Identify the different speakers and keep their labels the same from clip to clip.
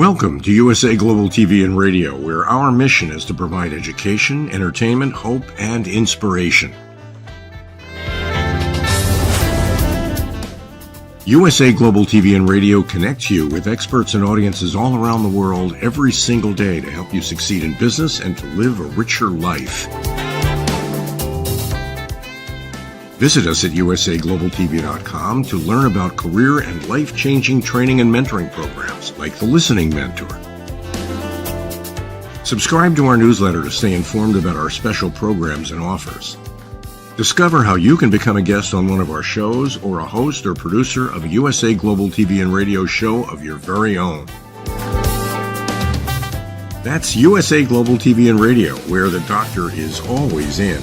Speaker 1: Welcome to USA Global TV and Radio, where our mission is to provide education, entertainment, hope, and inspiration. USA Global TV and Radio connects you with experts and audiences all around the world every single day to help you succeed in business and to live a richer life. Visit us at usaglobaltv.com to learn about career and life-changing training and mentoring programs like the Listening Mentor. Subscribe to our newsletter to stay informed about our special programs and offers. Discover how you can become a guest on one of our shows or a host or producer of a USA Global TV and Radio show of your very own. That's USA Global TV and Radio, where the doctor is always in.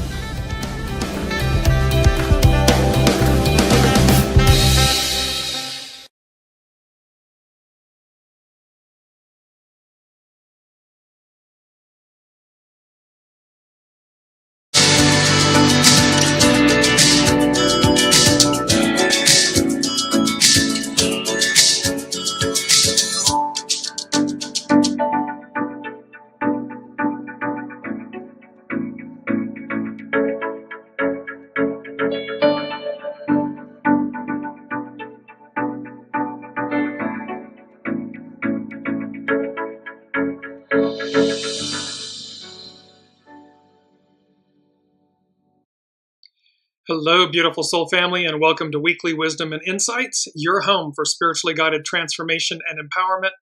Speaker 2: Hello, beautiful soul family, and welcome to Weekly Wisdom and Insights, your home for spiritually guided transformation and empowerment.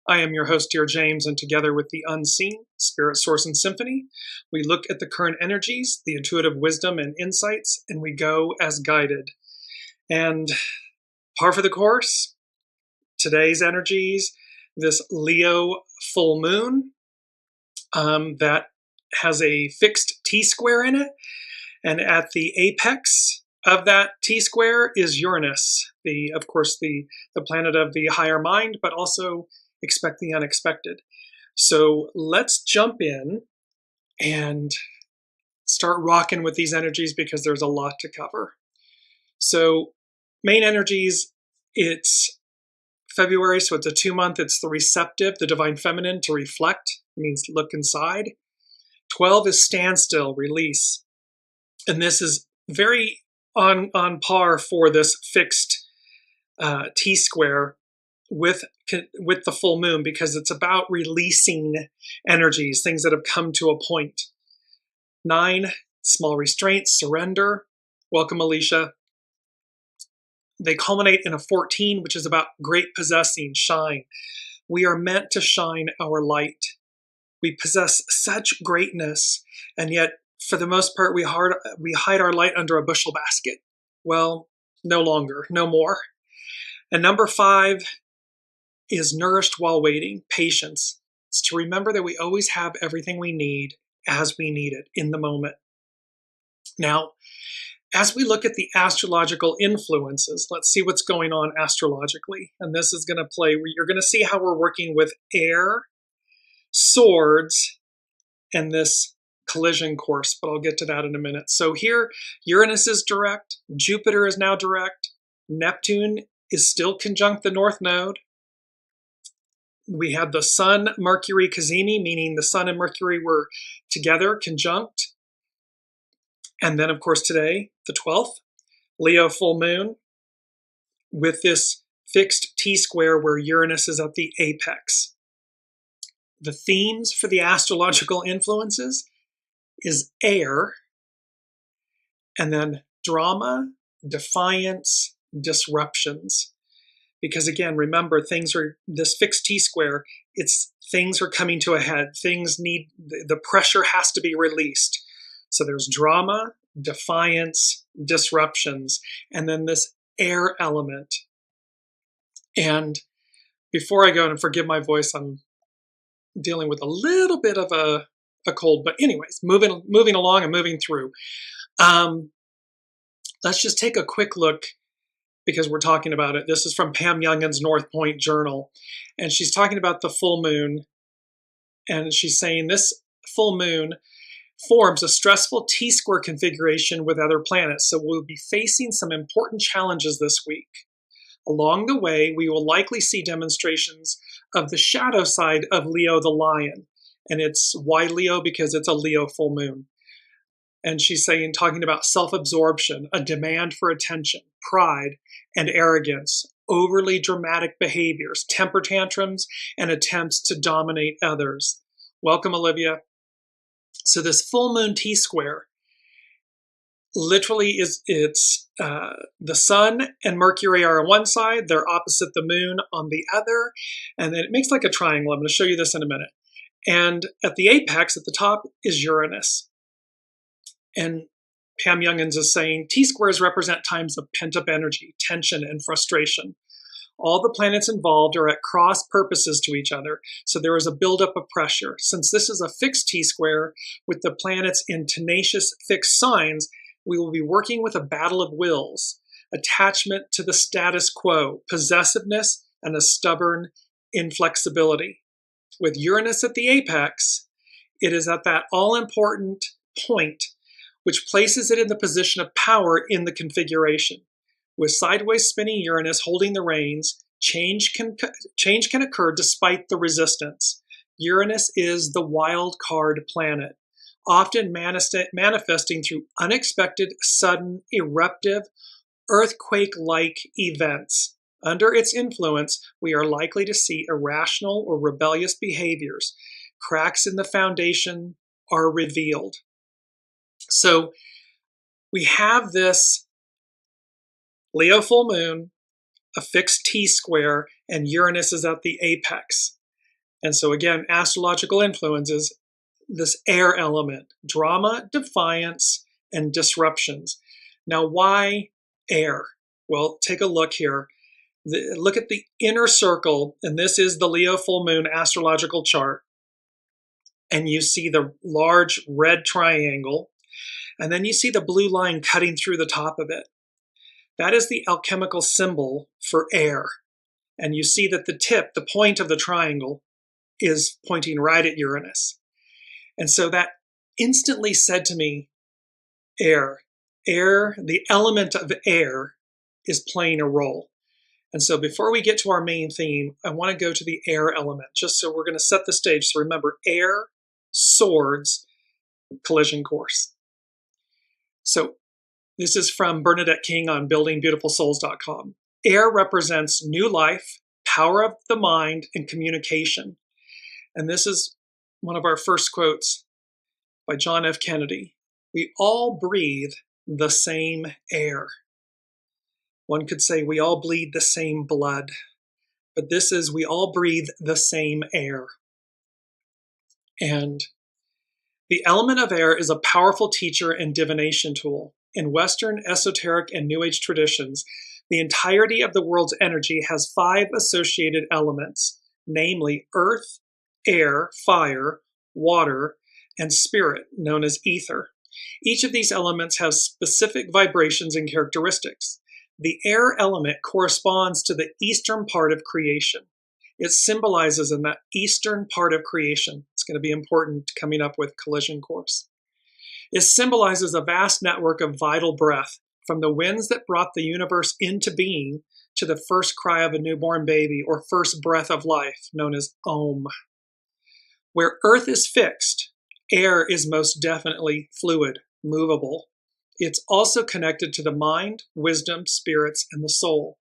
Speaker 2: I am your host, DearJames, and together with the unseen, Spirit, Source, and Symphony, we look at the current energies, the intuitive wisdom and insights, and we go as guided. And par for the course, today's energies, this Leo full moon that has a fixed T-square in it. And at the apex of that T-square is Uranus, of course, the planet of the higher mind, but also expect the unexpected. So let's jump in and start rocking with these energies because there's a lot to cover. So main energies, it's February, so it's a 2-month. It's the receptive, the divine feminine, to reflect. It means look inside. 12 is standstill, release. And this is very on par for this fixed T-square with the full moon, because it's about releasing energies, things that have come to a point. 9, small restraints, surrender. Welcome, Alicia. They culminate in a 14, which is about great possessing, shine. We are meant to shine our light. We possess such greatness, and yet for the most part, we hide our light under a bushel basket. Well, no longer, no more. And number 5 is nourished while waiting, patience. It's to remember that we always have everything we need as we need it in the moment. Now, as we look at the astrological influences, let's see what's going on astrologically. And this is going to play, you're going to see how we're working with air, swords, and this collision course, but I'll get to that in a minute. So here, Uranus is direct, Jupiter is now direct, Neptune is still conjunct the North Node. We have the Sun, Mercury, Cazimi, meaning the Sun and Mercury were together, conjunct. And then, of course, today, the 12th, Leo full moon, with this fixed T-square where Uranus is at the apex. The themes for the astrological influences is air, and then drama, defiance, disruptions. Because again, remember, this fixed T-square, things are coming to a head. The pressure has to be released. So there's drama, defiance, disruptions, and then this air element. And before I go, and forgive my voice, I'm dealing with a little bit of a cold, but anyways, moving along and moving through. Let's just take a quick look because we're talking about it. This is from Pam Youngin's North Point Journal, and she's talking about the full moon, and she's saying this full moon forms a stressful T-square configuration with other planets, so we'll be facing some important challenges this week. Along the way, we will likely see demonstrations of the shadow side of Leo the lion. And it's why Leo? Because it's a Leo full moon. And she's talking about self-absorption, a demand for attention, pride, and arrogance, overly dramatic behaviors, temper tantrums, and attempts to dominate others. Welcome, Olivia. So this full moon T-square literally it's the sun and Mercury are on one side, they're opposite the moon on the other, and then it makes like a triangle. I'm going to show you this in a minute. And at the apex, at the top, is Uranus. And Pam Youngins is saying T-squares represent times of pent-up energy, tension, and frustration. All the planets involved are at cross purposes to each other, so there is a buildup of pressure. Since this is a fixed T-square with the planets in tenacious fixed signs, we will be working with a battle of wills, attachment to the status quo, possessiveness, and a stubborn inflexibility. With Uranus at the apex, it is at that all-important point which places it in the position of power in the configuration. With sideways spinning Uranus holding the reins, change can occur despite the resistance. Uranus is the wild card planet, often manifesting through unexpected, sudden, eruptive, earthquake-like events. Under its influence, we are likely to see irrational or rebellious behaviors. Cracks in the foundation are revealed. So we have this Leo full moon, a fixed T-square, and Uranus is at the apex. And so again, astrological influences, this air element, drama, defiance, and disruptions. Now, why air? Well, take a look here. Look at the inner circle, and this is the Leo full moon astrological chart. And you see the large red triangle, and then you see the blue line cutting through the top of it. That is the alchemical symbol for air. And you see that the tip, the point of the triangle, is pointing right at Uranus. And so that instantly said to me, air. Air, the element of air, is playing a role. And so before we get to our main theme, I want to go to the air element, just so we're going to set the stage. So remember, air, swords, collision course. So this is from Bernadette King on buildingbeautifulsouls.com. Air represents new life, power of the mind, and communication. And this is one of our first quotes by John F. Kennedy. We all breathe the same air. One could say we all bleed the same blood, but this is we all breathe the same air. And the element of air is a powerful teacher and divination tool. In Western esoteric and New Age traditions, the entirety of the world's energy has 5 associated elements, namely earth, air, fire, water, and spirit, known as ether. Each of these elements has specific vibrations and characteristics. The air element corresponds to the eastern part of creation. It symbolizes in that eastern part of creation. It's going to be important coming up with collision course. It symbolizes a vast network of vital breath, from the winds that brought the universe into being to the first cry of a newborn baby or first breath of life, known as Om. Where earth is fixed, air is most definitely fluid, movable. It's also connected to the mind, wisdom, spirits, and the soul.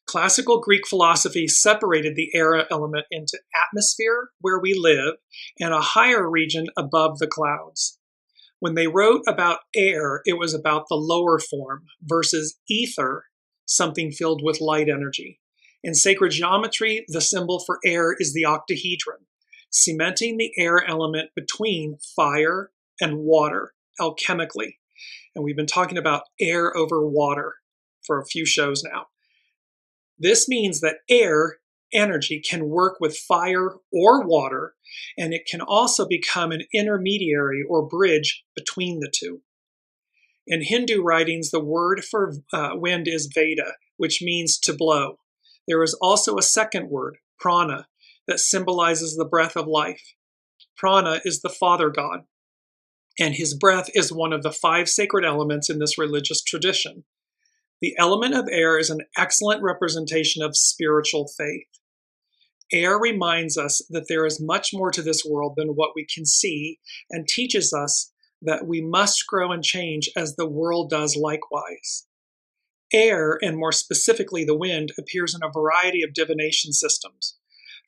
Speaker 2: Classical Greek philosophy separated the air element into atmosphere, where we live, and a higher region above the clouds. When they wrote about air, it was about the lower form versus ether, something filled with light energy. In sacred geometry, the symbol for air is the octahedron, cementing the air element between fire and water alchemically. And we've been talking about air over water for a few shows now. This means that air energy can work with fire or water, and it can also become an intermediary or bridge between the two. In Hindu writings, the word for wind is Veda, which means to blow. There is also a second word, prana, that symbolizes the breath of life. Prana is the Father God, and his breath is one of the 5 sacred elements in this religious tradition. The element of air is an excellent representation of spiritual faith. Air reminds us that there is much more to this world than what we can see and teaches us that we must grow and change as the world does likewise. Air, and more specifically the wind, appears in a variety of divination systems.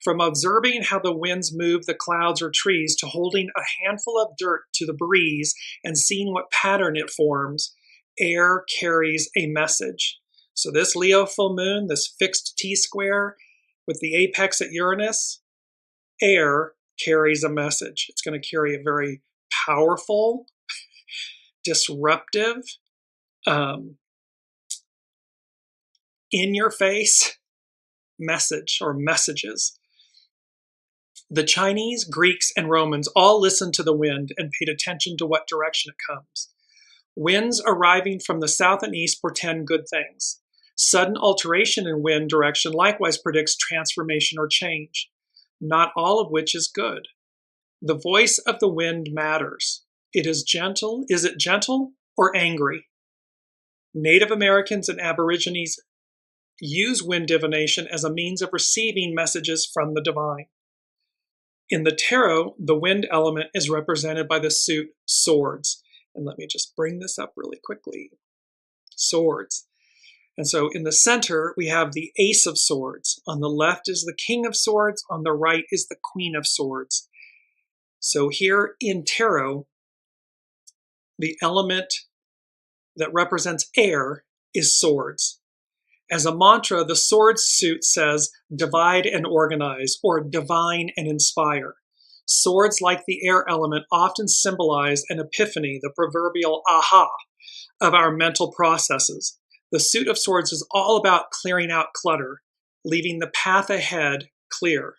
Speaker 2: From observing how the winds move the clouds or trees to holding a handful of dirt to the breeze and seeing what pattern it forms, air carries a message. So this Leo full moon, this fixed T-square with the apex at Uranus, air carries a message. It's going to carry a very powerful, disruptive, in-your-face message or messages. The Chinese, Greeks, and Romans all listened to the wind and paid attention to what direction it comes. Winds arriving from the south and east portend good things. Sudden alteration in wind direction likewise predicts transformation or change, not all of which is good. The voice of the wind matters. It is gentle. Is it gentle or angry? Native Americans and Aborigines use wind divination as a means of receiving messages from the divine. In the tarot, the wind element is represented by the suit swords. And let me just bring this up really quickly. Swords. And so in the center, we have the Ace of Swords. On the left is the King of Swords. On the right is the Queen of Swords. So here in tarot, the element that represents air is swords. As a mantra, the swords suit says, divide and organize, or divine and inspire. Swords, like the air element, often symbolize an epiphany, the proverbial aha, of our mental processes. The suit of swords is all about clearing out clutter, leaving the path ahead clear.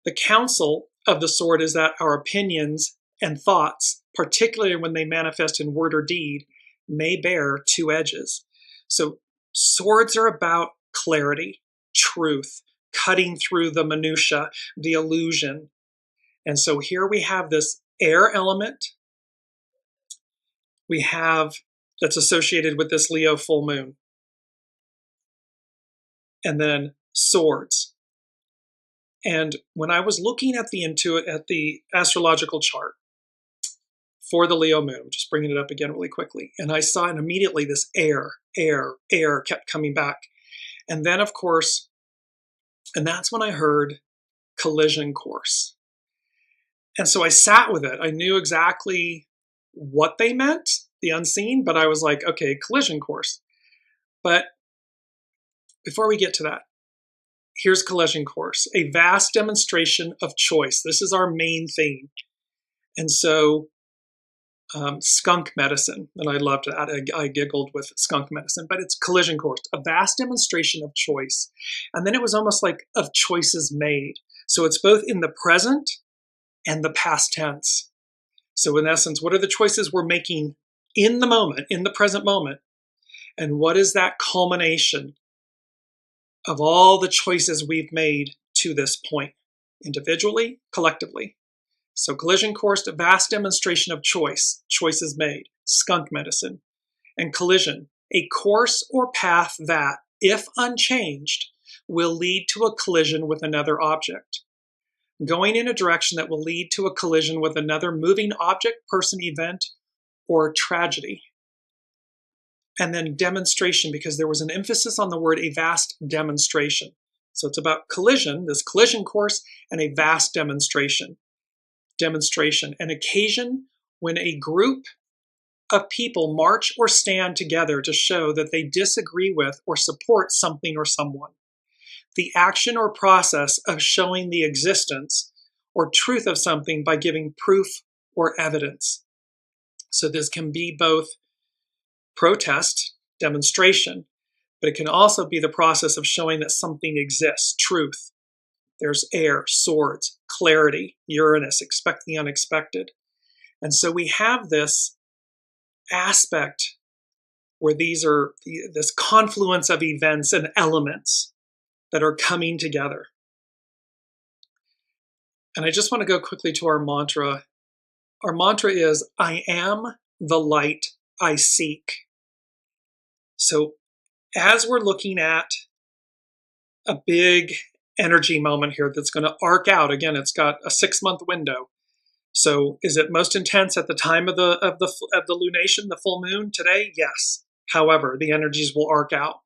Speaker 2: The counsel of the sword is that our opinions and thoughts, particularly when they manifest in word or deed, may bear two edges. So swords are about clarity, truth, cutting through the minutia, the illusion. And so here we have this air element we have that's associated with this Leo full moon. And then swords. And when I was looking at the astrological chart for the Leo moon, I'm just bringing it up again really quickly, and I saw and immediately this air kept coming back. And then, of course, and that's when I heard collision course. And so I sat with it. I knew exactly what they meant, the unseen, but I was like, okay, collision course. But before we get to that, here's collision course, a vast demonstration of choice. This is our main theme. And so skunk medicine, and I loved that. I giggled with skunk medicine, but it's collision course, a vast demonstration of choice. And then it was almost like of choices made. So it's both in the present and the past tense. So in essence, what are the choices we're making in the moment, in the present moment? And what is that culmination of all the choices we've made to this point, individually, collectively? So collision course, a vast demonstration of choices made, skunk medicine. And collision, a course or path that, if unchanged, will lead to a collision with another object. Going in a direction that will lead to a collision with another moving object, person, event, or tragedy. And then demonstration, because there was an emphasis on the word a vast demonstration. So it's about collision, this collision course, and a vast demonstration. An occasion when a group of people march or stand together to show that they disagree with or support something or someone. The action or process of showing the existence or truth of something by giving proof or evidence. So this can be both protest, demonstration, but it can also be the process of showing that something exists, truth. There's air, swords, clarity, Uranus, expect the unexpected. And so we have this aspect where these are this confluence of events and elements that are coming together. And I just want to go quickly to our mantra. Our mantra is, I am the light I seek. So as we're looking at a big energy moment here that's going to arc out, again, it's got a 6-month window. So is it most intense at the time of the lunation, the full moon today? Yes. However, the energies will arc out.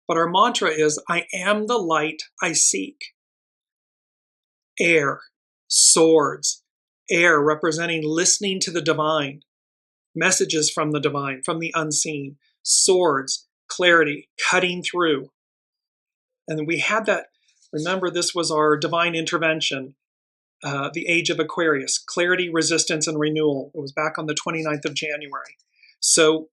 Speaker 2: But our mantra is, I am the light I seek. Air, swords, air representing listening to the divine, messages from the divine, from the unseen, swords, clarity, cutting through. And we had that, remember, this was our divine intervention, the age of Aquarius, clarity, resistance, and renewal. It was back on the 29th of January. So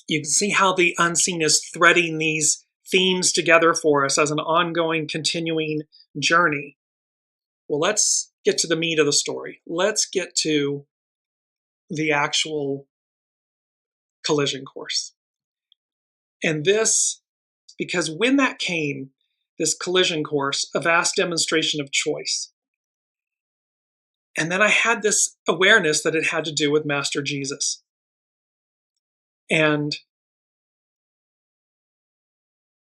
Speaker 2: you can see how the unseen is threading these themes together for us as an ongoing, continuing journey. Well, let's get to the meat of the story. Let's get to the actual collision course. And this, because when that came, this collision course, a vast demonstration of choice. And then I had this awareness that it had to do with Master Jesus. And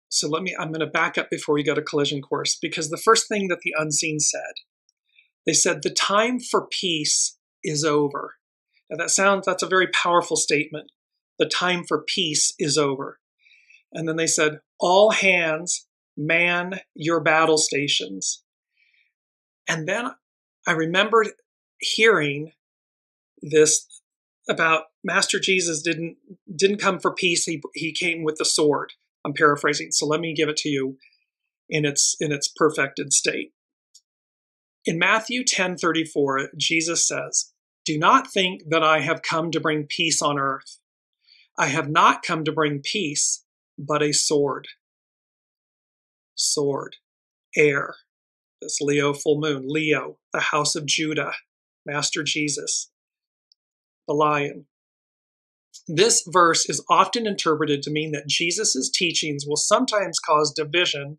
Speaker 2: so I'm going to back up before we go to collision course, because the first thing that the unseen said, they said, the time for peace is over. Now that's a very powerful statement. The time for peace is over. And then they said, all hands man your battle stations. And then I remembered hearing this about Master Jesus didn't come for peace. He came with the sword. I'm paraphrasing, so let me give it to you in its perfected state. In Matthew 10:34, Jesus says, do not think that I have come to bring peace on earth. I have not come to bring peace, but a sword. Sword, air, this Leo full moon, Leo, the house of Judah, Master Jesus, the lion. This verse is often interpreted to mean that Jesus' teachings will sometimes cause division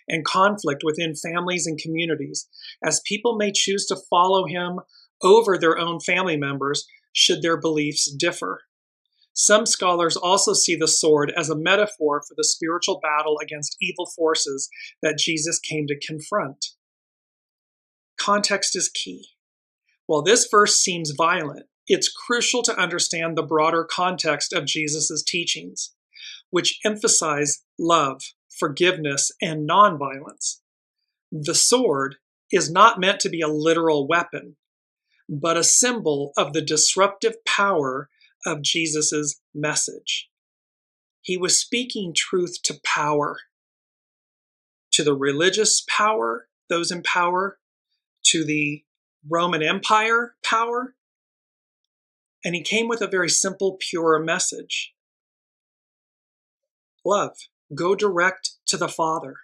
Speaker 2: and conflict within families and communities, as people may choose to follow him over their own family members should their beliefs differ. Some scholars also see the sword as a metaphor for the spiritual battle against evil forces that Jesus came to confront. Context is key. While this verse seems violent, it's crucial to understand the broader context of Jesus' teachings, which emphasize love, forgiveness, and nonviolence. The sword is not meant to be a literal weapon, but a symbol of the disruptive power of Jesus' message. He was speaking truth to power, to the religious power, those in power, to the Roman Empire power, and he came with a very simple, pure message. Love. Go direct to the Father.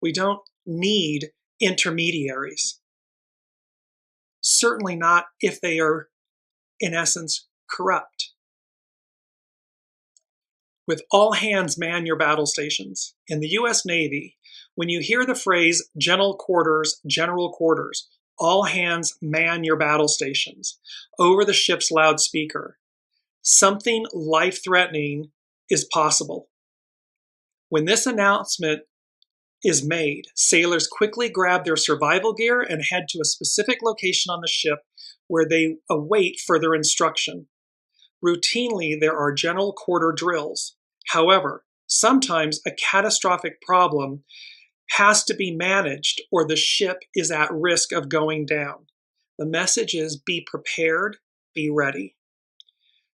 Speaker 2: We don't need intermediaries. Certainly not if they are, in essence, corrupt. With all hands man your battle stations. In the U.S. Navy, when you hear the phrase general quarters, all hands man your battle stations over the ship's loudspeaker, something life-threatening is possible. When this announcement is made, sailors quickly grab their survival gear and head to a specific location on the ship where they await further instruction. Routinely, there are general quarter drills. However, sometimes a catastrophic problem has to be managed or the ship is at risk of going down. The message is be prepared, be ready.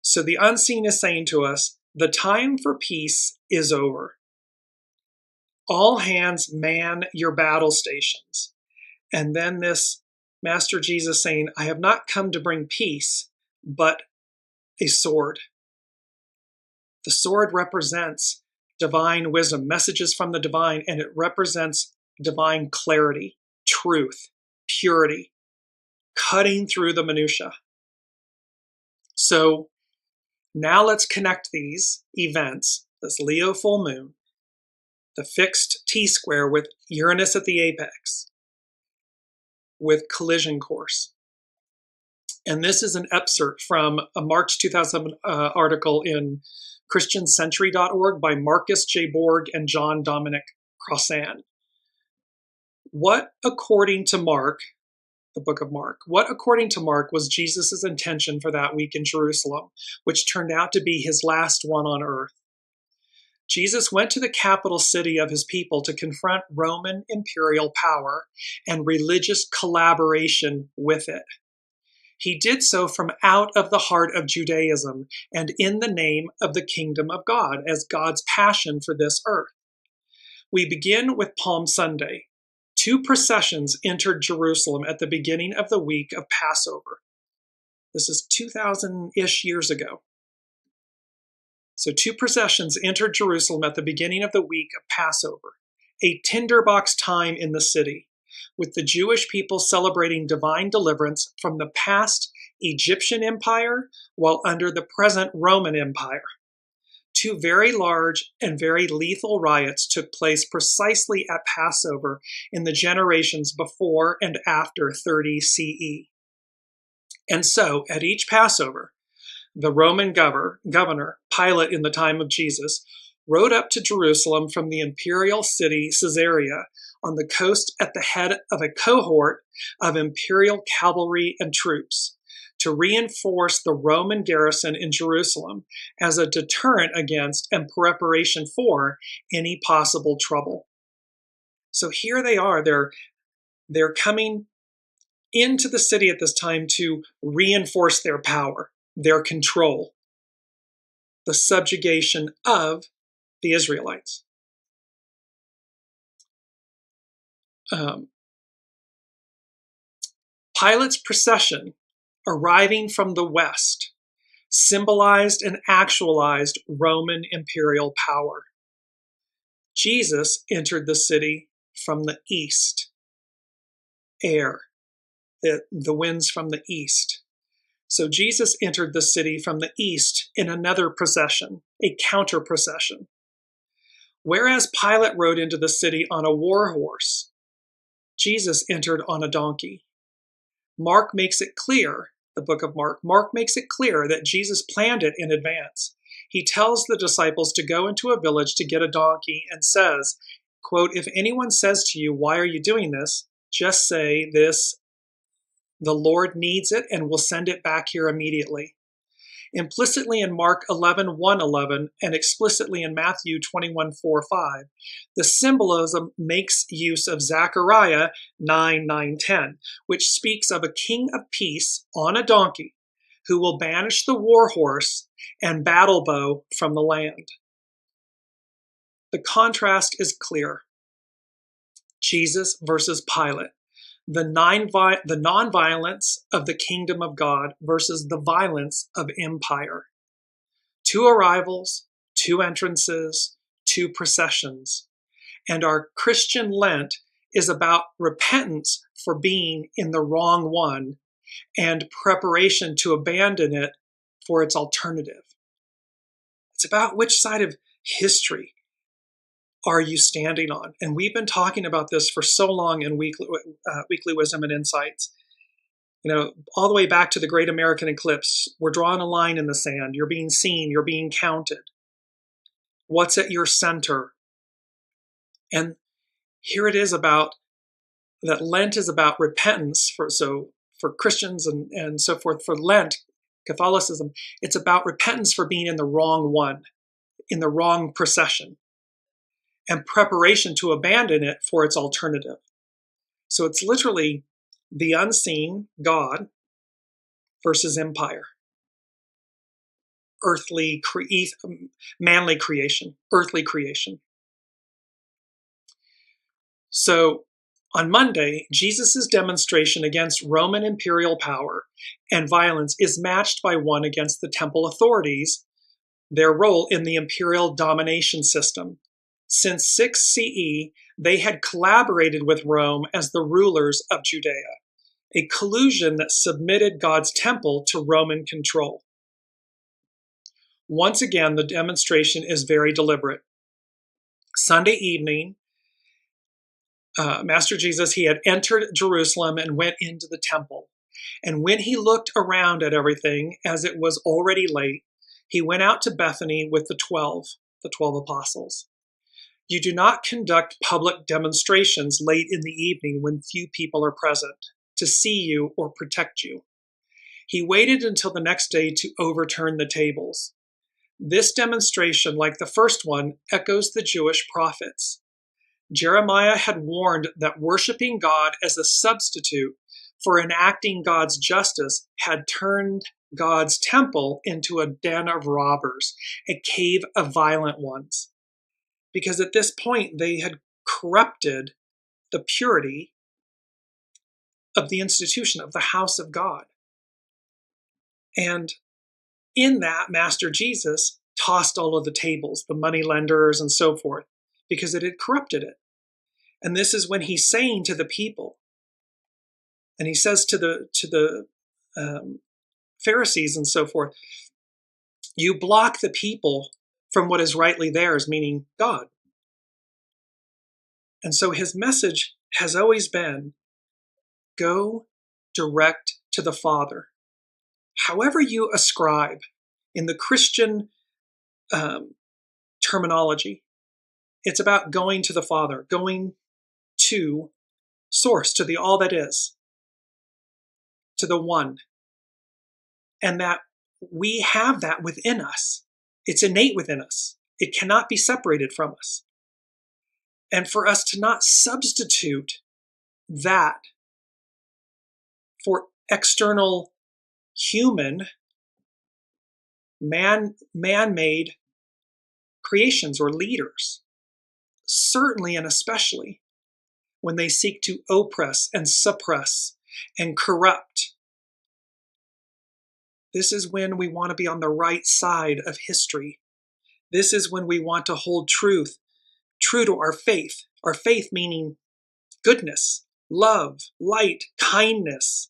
Speaker 2: So the unseen is saying to us, the time for peace is over. All hands man your battle stations. And then this Master Jesus saying, I have not come to bring peace, but a sword. The sword represents divine wisdom, messages from the divine, and it represents divine clarity, truth, purity, cutting through the minutia. So now let's connect these events, this Leo full moon, the fixed T-square with Uranus at the apex, with collision course. And this is an excerpt from a March 2007 article in ChristianCentury.org by Marcus J. Borg and John Dominic Crossan. What, according to Mark, the book of Mark, what, according to Mark, was Jesus' intention for that week in Jerusalem, which turned out to be his last one on earth? Jesus went to the capital city of his people to confront Roman imperial power and religious collaboration with it. He did so from out of the heart of Judaism and in the name of the kingdom of God as God's passion for this earth. We begin with Palm Sunday. 2 processions entered Jerusalem at the beginning of the week of Passover. This is 2,000-ish years ago. So 2 processions entered Jerusalem at the beginning of the week of Passover, a tinderbox time in the city, with the Jewish people celebrating divine deliverance from the past Egyptian empire while under the present Roman Empire. 2 very large and very lethal riots took place precisely at Passover in the generations before and after 30 CE. And so, at each Passover, the Roman governor, Pilate in the time of Jesus, rode up to Jerusalem from the imperial city Caesarea on the coast at the head of a cohort of imperial cavalry and troops to reinforce the Roman garrison in Jerusalem as a deterrent against and preparation for any possible trouble. So here they are. They're coming into the city at this time to reinforce their power, their control, the subjugation of the Israelites. Pilate's procession, arriving from the west, symbolized and actualized Roman imperial power. Jesus entered the city from the east, air, the winds from the east. So Jesus entered the city from the east in another procession, a counter procession. Whereas Pilate rode into the city on a war horse, Jesus entered on a donkey. Mark makes it clear, the book of Mark makes it clear that Jesus planned it in advance. He tells the disciples to go into a village to get a donkey and says, quote, "If anyone says to you, 'Why are you doing this?' just say this, 'The Lord needs it and will send it back here immediately.'" Implicitly in Mark 11:1-11 and explicitly in Matthew 21:4-5, the symbolism makes use of Zechariah 9:9-10, which speaks of a king of peace on a donkey who will banish the war horse and battle bow from the land. The contrast is clear. Jesus versus Pilate. The nonviolence of the kingdom of God versus the violence of empire. 2 arrivals, 2 entrances, 2 processions. And our Christian Lent is about repentance for being in the wrong one and preparation to abandon it for its alternative. It's about which side of history are you standing on? And we've been talking about this for so long in Weekly Wisdom and Insights. You know, all the way back to the Great American Eclipse, we're drawing a line in the sand. You're being seen. You're being counted. What's at your center? And here it is about that Lent is about repentance for Christians and so forth. For Lent, Catholicism, it's about repentance for being in the wrong one, in the wrong procession, and preparation to abandon it for its alternative. So it's literally the unseen God versus empire. Manly creation, earthly creation. So on Monday, Jesus' demonstration against Roman imperial power and violence is matched by one against the temple authorities, their role in the imperial domination system. Since 6 CE, they had collaborated with Rome as the rulers of Judea, a collusion that submitted God's temple to Roman control. Once again, the demonstration is very deliberate. Sunday evening, Master Jesus, he had entered Jerusalem and went into the temple. And when he looked around at everything, as it was already late, he went out to Bethany with the 12 apostles. You do not conduct public demonstrations late in the evening when few people are present to see you or protect you. He waited until the next day to overturn the tables. This demonstration, like the first one, echoes the Jewish prophets. Jeremiah had warned that worshiping God as a substitute for enacting God's justice had turned God's temple into a den of robbers, a cave of violent ones. Because at this point, they had corrupted the purity of the institution of the house of God. And in that, Master Jesus tossed all of the tables, the money lenders and so forth, because it had corrupted it. And this is when he's saying to the people, and he says to the Pharisees and so forth, you block the people from what is rightly theirs, meaning God. And so his message has always been, go direct to the Father. However you ascribe in the Christian terminology, it's about going to the Father, going to source, to the all that is, to the one. And that we have that within us. It's innate within us. It cannot be separated from us. And for us to not substitute that for external human, man-made creations or leaders, certainly and especially when they seek to oppress and suppress and corrupt. This is when we want to be on the right side of history. This is when we want to hold true to our faith meaning goodness, love, light, kindness,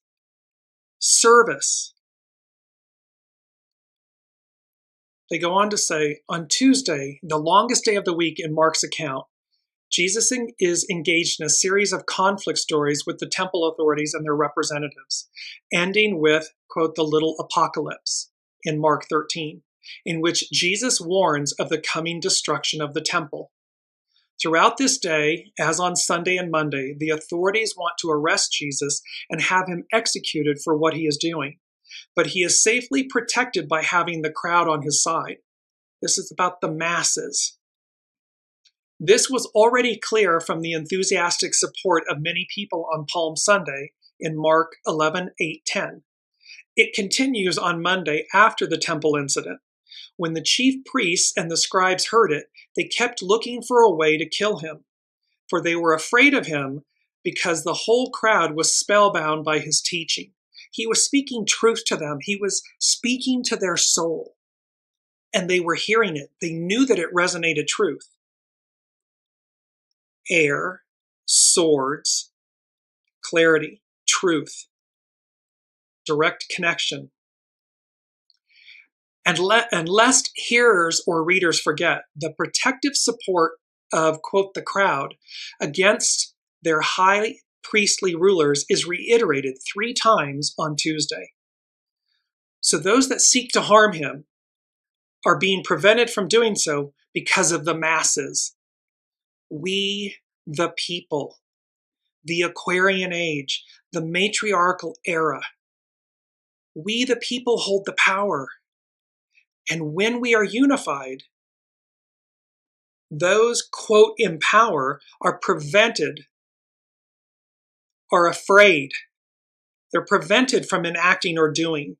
Speaker 2: service. They go on to say, on Tuesday, the longest day of the week in Mark's account, Jesus is engaged in a series of conflict stories with the temple authorities and their representatives, ending with, quote, the little apocalypse in Mark 13, in which Jesus warns of the coming destruction of the temple. Throughout this day, as on Sunday and Monday, the authorities want to arrest Jesus and have him executed for what he is doing. But he is safely protected by having the crowd on his side. This is about the masses. This was already clear from the enthusiastic support of many people on Palm Sunday in Mark 11, 8, 10. It continues on Monday after the temple incident. When the chief priests and the scribes heard it, they kept looking for a way to kill him, for they were afraid of him because the whole crowd was spellbound by his teaching. He was speaking truth to them. He was speaking to their soul, and they were hearing it. They knew that it resonated truth. Air, swords, clarity, truth, direct connection. And lest hearers or readers forget, the protective support of, quote, the crowd against their high priestly rulers is reiterated 3 times on Tuesday. So those that seek to harm him are being prevented from doing so because of the masses. We, the people, the Aquarian age, the matriarchal era, we, the people, hold the power. And when we are unified, those, quote, in power are prevented, are afraid. They're prevented from enacting or doing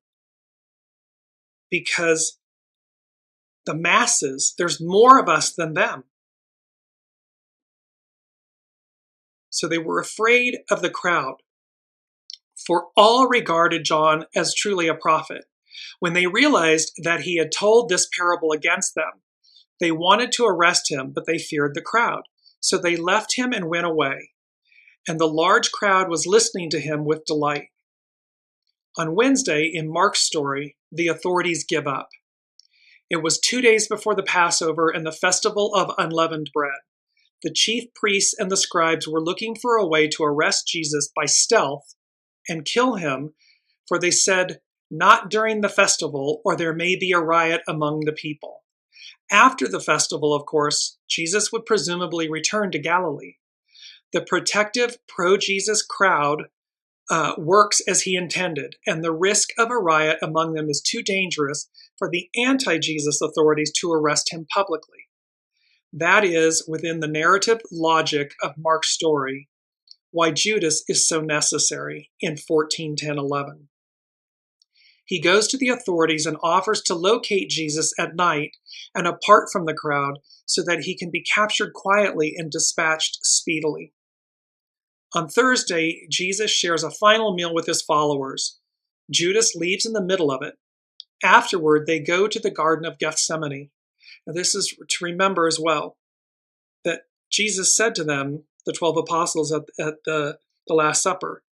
Speaker 2: because the masses, there's more of us than them. So they were afraid of the crowd, for all regarded John as truly a prophet. When they realized that he had told this parable against them, they wanted to arrest him, but they feared the crowd. So they left him and went away. And the large crowd was listening to him with delight. On Wednesday, in Mark's story, the authorities give up. It was 2 days before the Passover and the festival of unleavened bread. The chief priests and the scribes were looking for a way to arrest Jesus by stealth and kill him For they said, "Not during the festival, or there may be a riot among the people." After the festival, of course, Jesus would presumably return to Galilee. The protective pro-Jesus crowd works as he intended, and the risk of a riot among them is too dangerous for the anti-Jesus authorities to arrest him publicly. That is, within the narrative logic of Mark's story, why Judas is so necessary in 14:10-11. He goes to the authorities and offers to locate Jesus at night and apart from the crowd so that he can be captured quietly and dispatched speedily. On Thursday, Jesus shares a final meal with his followers. Judas leaves in the middle of it. Afterward, they go to the Garden of Gethsemane. Now, this is to remember as well that Jesus said to them, the 12 apostles at the Last Supper,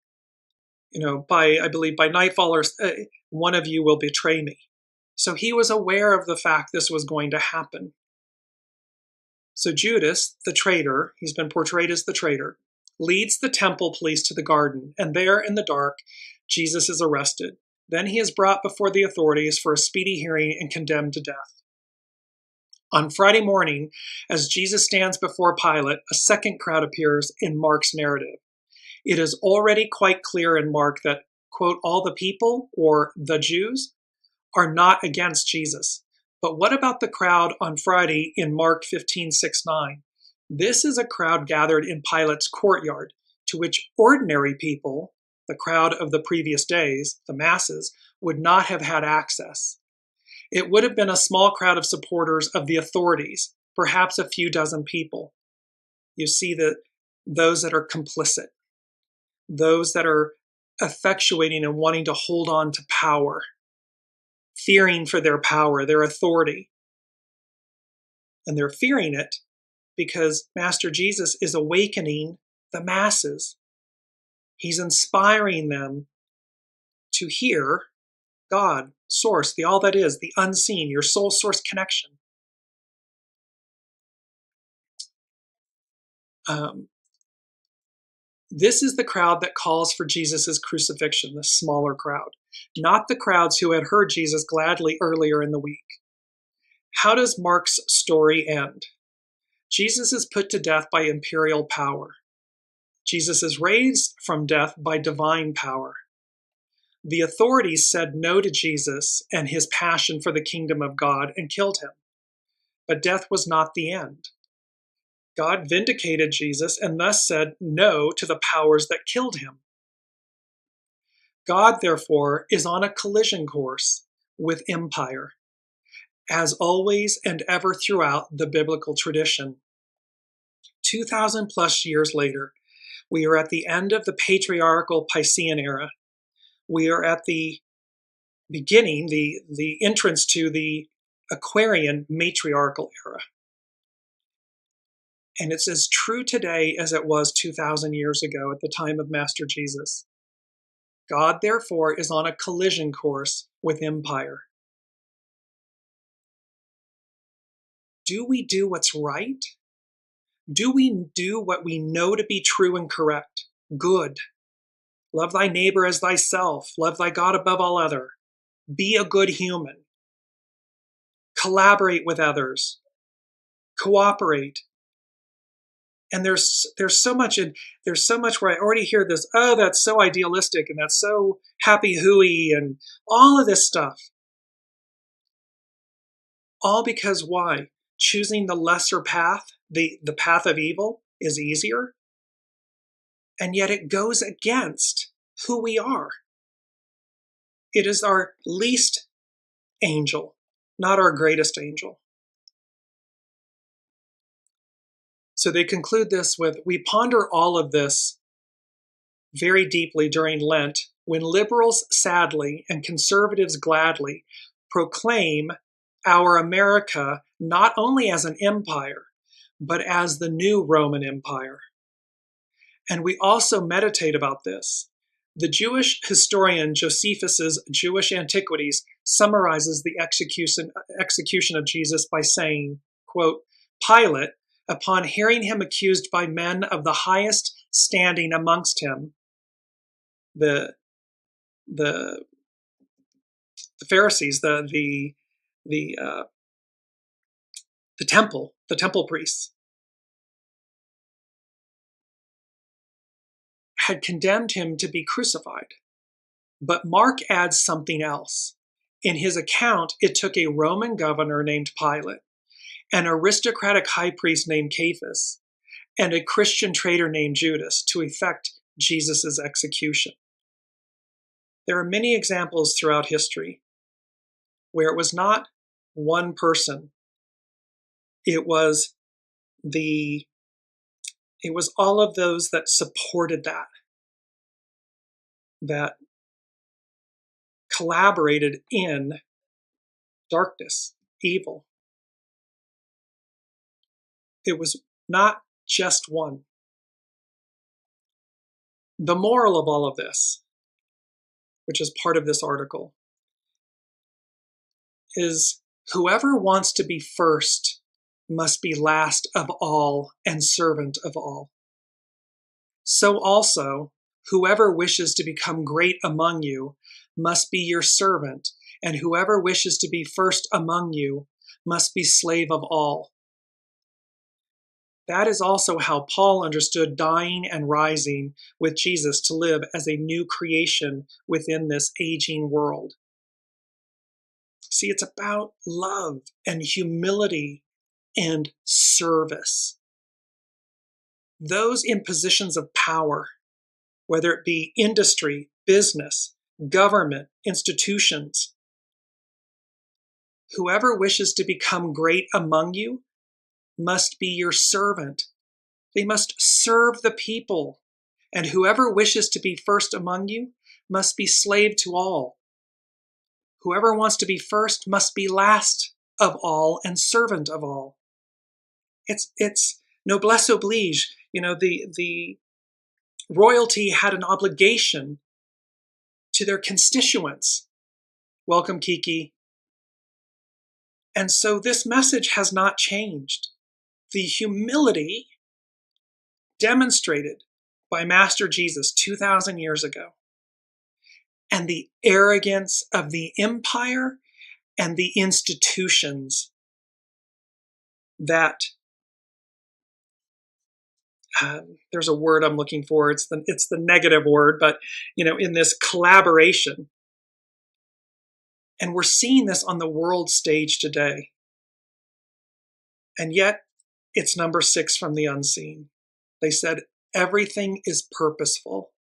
Speaker 2: I believe by nightfall, one of you will betray me. So he was aware of the fact this was going to happen. So Judas, the traitor, he's been portrayed as the traitor, leads the temple police to the garden, and there in the dark, Jesus is arrested. Then he is brought before the authorities for a speedy hearing and condemned to death. On Friday morning, as Jesus stands before Pilate, a second crowd appears in Mark's narrative. It is already quite clear in Mark that, quote, all the people, or the Jews, are not against Jesus. But what about the crowd on Friday in Mark 15:6-9? This is a crowd gathered in Pilate's courtyard, to which ordinary people, the crowd of the previous days, the masses, would not have had access. It would have been a small crowd of supporters of the authorities, perhaps a few dozen people. You see that those that are complicit, those that are effectuating and wanting to hold on to power, fearing for their power, their authority. And they're fearing it because Master Jesus is awakening the masses. He's inspiring them to hear God, source, the all that is, the unseen, your soul source connection. This is the crowd that calls for Jesus' crucifixion, the smaller crowd, not the crowds who had heard Jesus gladly earlier in the week. How does Mark's story end? Jesus is put to death by imperial power. Jesus is raised from death by divine power. The authorities said no to Jesus and his passion for the kingdom of God and killed him. But death was not the end. God vindicated Jesus and thus said no to the powers that killed him. God, therefore, is on a collision course with empire, as always and ever throughout the biblical tradition. 2,000 plus years later, we are at the end of the patriarchal Piscean era. We are at the beginning, the entrance to the Aquarian matriarchal era. And it's as true today as it was 2,000 years ago at the time of Master Jesus. God, therefore, is on a collision course with empire. Do we do what's right? Do we do what we know to be true and correct, good? Love thy neighbor as thyself. Love thy God above all other. Be a good human. Collaborate with others. Cooperate. And there's so much where I already hear this, oh, that's so idealistic and that's so happy hooey and all of this stuff. All because why? Choosing the lesser path, the path of evil, is easier. And yet it goes against who we are. It is our least angel, not our greatest angel. So they conclude this with, we ponder all of this very deeply during Lent, when liberals sadly and conservatives gladly proclaim our America not only as an empire, but as the new Roman Empire. And we also meditate about this. The Jewish historian Josephus's Jewish Antiquities summarizes the execution of Jesus by saying, quote, Pilate, upon hearing him accused by men of the highest standing amongst him, the Pharisees, the temple priests, had condemned him to be crucified. But Mark adds something else. In his account, it took a Roman governor named Pilate, an aristocratic high priest named Caiaphas, and a Christian traitor named Judas to effect Jesus' execution. There are many examples throughout history where it was not one person. It was all of those that supported that collaborated in darkness, evil. It was not just one. The moral of all of this, which is part of this article, is whoever wants to be first must be last of all and servant of all. So also, whoever wishes to become great among you must be your servant, and whoever wishes to be first among you must be slave of all. That is also how Paul understood dying and rising with Jesus to live as a new creation within this aging world. See, it's about love and humility and service. Those in positions of power, whether it be industry, business, government, institutions, whoever wishes to become great among you must be your servant. They must serve the people. And whoever wishes to be first among you must be slave to all. Whoever wants to be first must be last of all and servant of all. It's noblesse oblige. The royalty had an obligation to their constituents. Welcome, Kiki. And so this message has not changed. The humility demonstrated by Master Jesus 2,000 years ago, and the arrogance of the empire and the institutions that there's a word I'm looking for. It's the negative word, but in this collaboration. And we're seeing this on the world stage today. And yet it's number 6 from the unseen. They said everything is purposeful,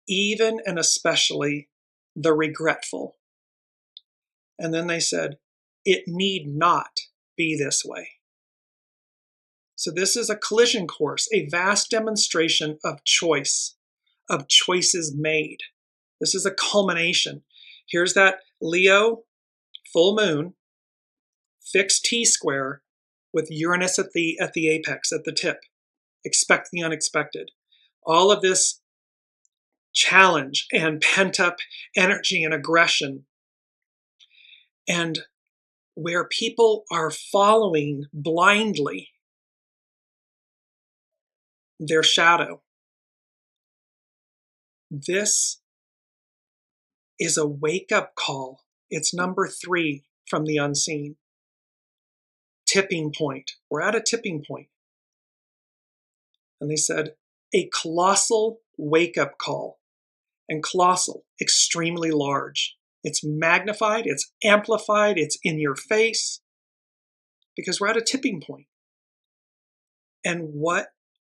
Speaker 2: even and especially the regretful. And then they said it need not be this way. So this is a collision course, a vast demonstration of choice, of choices made. This is a culmination. Here's that Leo full moon, fixed T-square with Uranus at the apex, at the tip. Expect the unexpected. All of this challenge and pent-up energy and aggression, and where people are following blindly their shadow. This is a wake-up call. It's number 3 from the unseen. Tipping point. We're at a tipping point. And they said, a colossal wake-up call. And colossal, extremely large. It's magnified, it's amplified, it's in your face, because we're at a tipping point. And what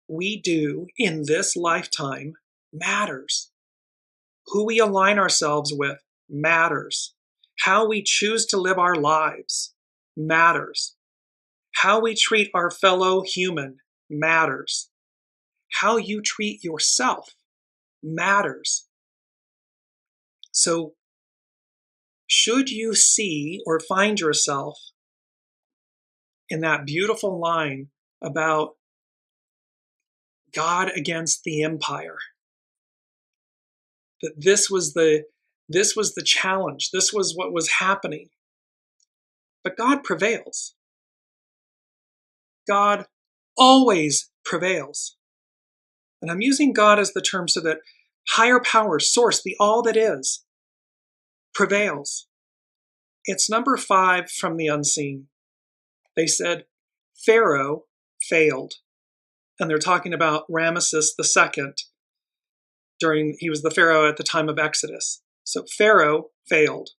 Speaker 2: we do in this lifetime matters. Who we align ourselves with matters. How we choose to live our lives matters. How we treat our fellow human matters. How you treat yourself matters. So, should you see or find yourself in that beautiful line about God against the empire, that this was the challenge, this was what was happening. But God prevails. God always prevails. And I'm using God as the term so that higher power, source, the all that is, prevails. It's number 5 from the unseen. They said Pharaoh failed. And they're talking about Ramesses II. He was the Pharaoh at the time of Exodus. So Pharaoh failed.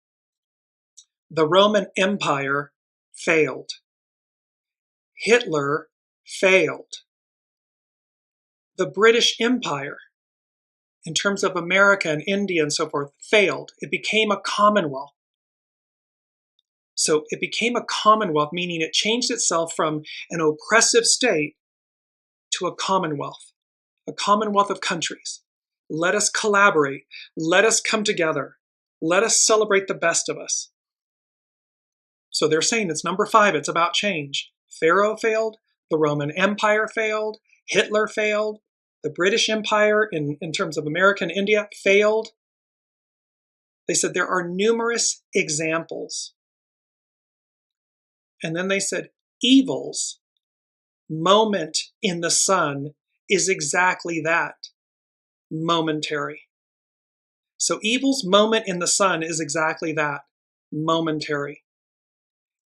Speaker 2: The Roman Empire failed. Hitler failed. The British Empire, in terms of America and India and so forth, failed. It became a commonwealth. So it became a commonwealth, meaning it changed itself from an oppressive state to a commonwealth of countries. Let us collaborate. Let us come together. Let us celebrate the best of us. So they're saying it's number 5. It's about change. Pharaoh failed. The Roman Empire failed. Hitler failed. The British Empire, in terms of America and India, failed. They said there are numerous examples. And then they said evil's moment in the sun is exactly that, momentary. So evil's moment in the sun is exactly that, momentary.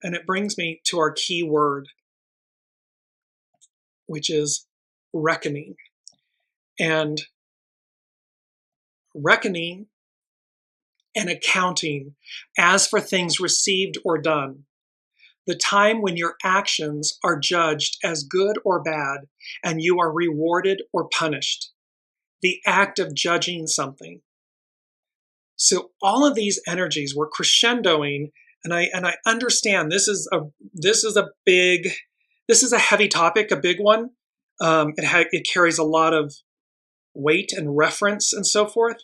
Speaker 2: And it brings me to our key word, which is reckoning. And reckoning and accounting as for things received or done. The time when your actions are judged as good or bad and you are rewarded or punished. The act of judging something. So all of these energies were crescendoing, and I understand this is a heavy topic, a big one. It carries a lot of weight and reference and so forth.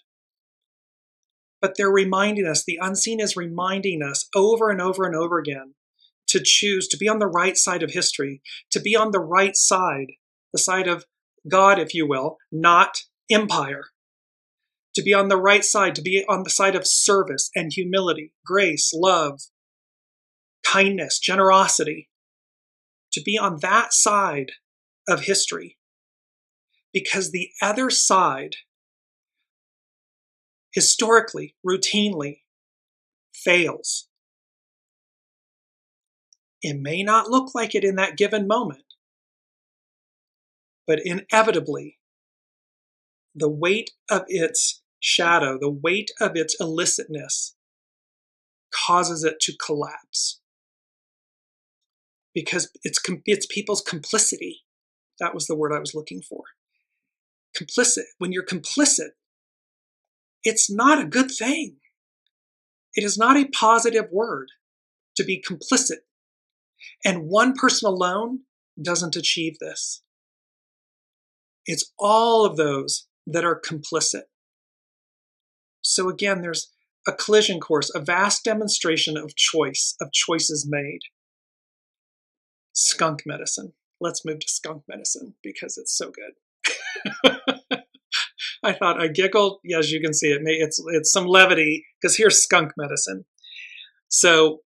Speaker 2: But they're reminding us, the unseen is reminding us over and over and over again to choose to be on the right side of history, to be on the right side, the side of God, if you will, not empire. To be on the right side, to be on the side of service and humility, grace, love, kindness, generosity. To be on that side of history. Because the other side, historically, routinely, fails. It may not look like it in that given moment, but inevitably, the weight of its shadow, the weight of its illicitness causes it to collapse. Because it's people's complicity. That was the word I was looking for. Complicit. When you're complicit, it's not a good thing. It is not a positive word to be complicit. And one person alone doesn't achieve this. It's all of those that are complicit. So again, there's a collision course, a vast demonstration of choice, of choices made. Skunk medicine. Let's move to skunk medicine because it's so good. I thought I giggled. As you can see, it's some levity because here's skunk medicine. So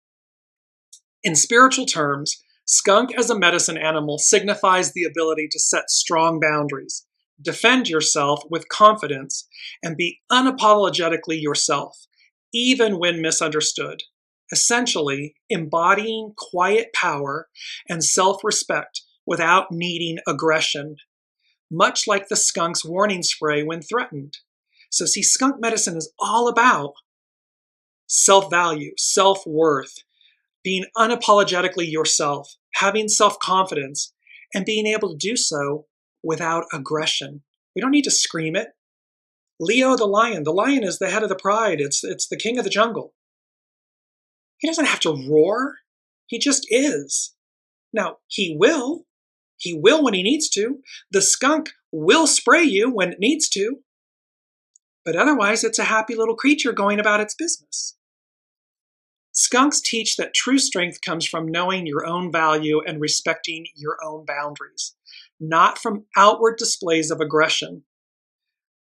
Speaker 2: in spiritual terms, skunk as a medicine animal signifies the ability to set strong boundaries, defend yourself with confidence, and be unapologetically yourself, even when misunderstood, essentially embodying quiet power and self-respect without needing aggression, much like the skunk's warning spray when threatened. So see, skunk medicine is all about self-value, self-worth, being unapologetically yourself, having self-confidence, and being able to do so without aggression. We don't need to scream it. Leo the lion is the head of the pride. It's the king of the jungle. He doesn't have to roar. He just is. Now, he will when he needs to. The skunk will spray you when it needs to. But otherwise, it's a happy little creature going about its business. Skunks teach that true strength comes from knowing your own value and respecting your own boundaries, not from outward displays of aggression.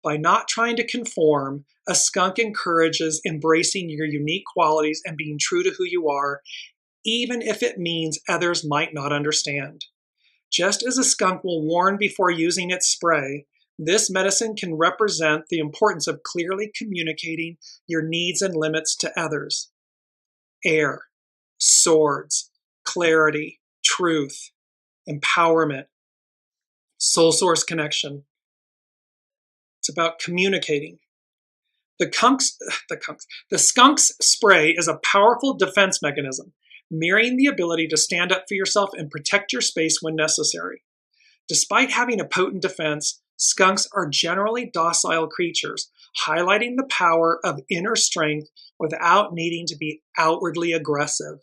Speaker 2: By not trying to conform, a skunk encourages embracing your unique qualities and being true to who you are, even if it means others might not understand. Just as a skunk will warn before using its spray, This medicine can represent the importance of clearly communicating your needs and limits to others. Air, swords, clarity, truth, empowerment, soul source connection. It's about communicating. The skunk's spray is a powerful defense mechanism, mirroring the ability to stand up for yourself and protect your space when necessary. Despite having a potent defense, skunks are generally docile creatures, highlighting the power of inner strength without needing to be outwardly aggressive.